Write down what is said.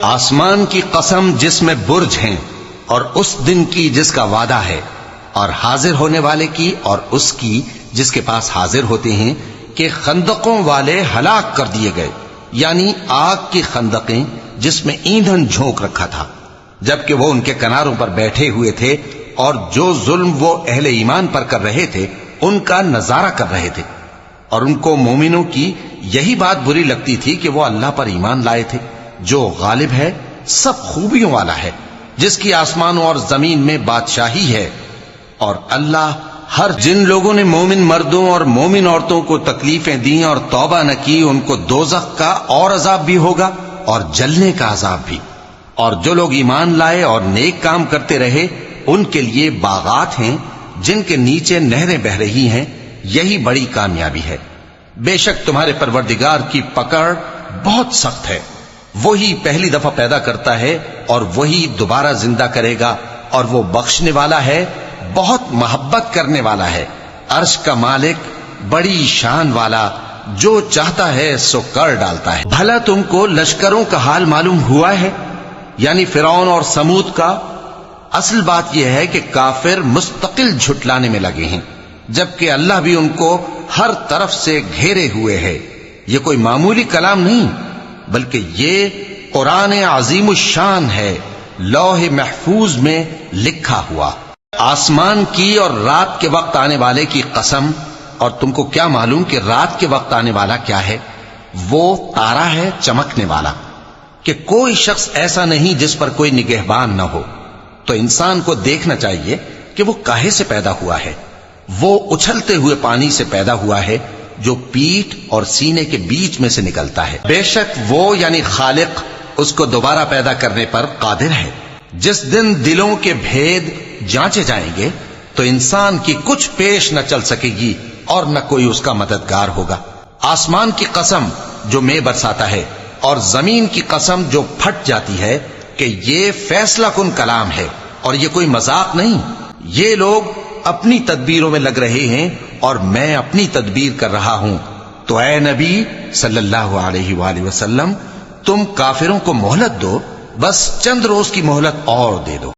آسمان کی قسم جس میں برج ہیں اور اس دن کی جس کا وعدہ ہے، اور حاضر ہونے والے کی اور اس کی جس کے پاس حاضر ہوتے ہیں، کہ خندقوں والے ہلاک کر دیے گئے، یعنی آگ کی خندقیں جس میں ایندھن جھونک رکھا تھا، جبکہ وہ ان کے کناروں پر بیٹھے ہوئے تھے اور جو ظلم وہ اہل ایمان پر کر رہے تھے ان کا نظارہ کر رہے تھے، اور ان کو مومنوں کی یہی بات بری لگتی تھی کہ وہ اللہ پر ایمان لائے تھے جو غالب ہے، سب خوبیوں والا ہے، جس کی آسمانوں اور زمین میں بادشاہی ہے، اور اللہ ہر جن لوگوں نے مومن مردوں اور مومن عورتوں کو تکلیفیں دیں اور توبہ نہ کی ان کو دوزخ کا اور عذاب بھی ہوگا اور جلنے کا عذاب بھی، اور جو لوگ ایمان لائے اور نیک کام کرتے رہے ان کے لیے باغات ہیں جن کے نیچے نہریں بہ رہی ہیں، یہی بڑی کامیابی ہے۔ بے شک تمہارے پروردگار کی پکڑ بہت سخت ہے، وہی پہلی دفعہ پیدا کرتا ہے اور وہی دوبارہ زندہ کرے گا، اور وہ بخشنے والا ہے، بہت محبت کرنے والا ہے، عرش کا مالک، بڑی شان والا، جو چاہتا ہے سو کر ڈالتا ہے۔ بھلا تم کو لشکروں کا حال معلوم ہوا ہے، یعنی فرعون اور سمود کا؟ اصل بات یہ ہے کہ کافر مستقل جھٹلانے میں لگے ہیں، جبکہ اللہ بھی ان کو ہر طرف سے گھیرے ہوئے ہے۔ یہ کوئی معمولی کلام نہیں بلکہ یہ قرآن عظیم الشان ہے، لوح محفوظ میں لکھا ہوا۔ آسمان کی اور رات کے وقت آنے والے کی قسم، اور تم کو کیا معلوم کہ رات کے وقت آنے والا کیا ہے؟ وہ تارا ہے چمکنے والا، کہ کوئی شخص ایسا نہیں جس پر کوئی نگہبان نہ ہو۔ تو انسان کو دیکھنا چاہیے کہ وہ کاہے سے پیدا ہوا ہے۔ وہ اچھلتے ہوئے پانی سے پیدا ہوا ہے جو پیٹھ اور سینے کے بیچ میں سے نکلتا ہے۔ بے شک وہ یعنی خالق اس کو دوبارہ پیدا کرنے پر قادر ہے۔ جس دن دلوں کے بھید جانچے جائیں گے تو انسان کی کچھ پیش نہ چل سکے گی اور نہ کوئی اس کا مددگار ہوگا۔ آسمان کی قسم جو مے برساتا ہے، اور زمین کی قسم جو پھٹ جاتی ہے، کہ یہ فیصلہ کن کلام ہے اور یہ کوئی مذاق نہیں۔ یہ لوگ اپنی تدبیروں میں لگ رہے ہیں اور میں اپنی تدبیر کر رہا ہوں۔ تو اے نبی صلی اللہ علیہ وآلہ وسلم، تم کافروں کو مہلت دو، بس چند روز کی مہلت اور دے دو۔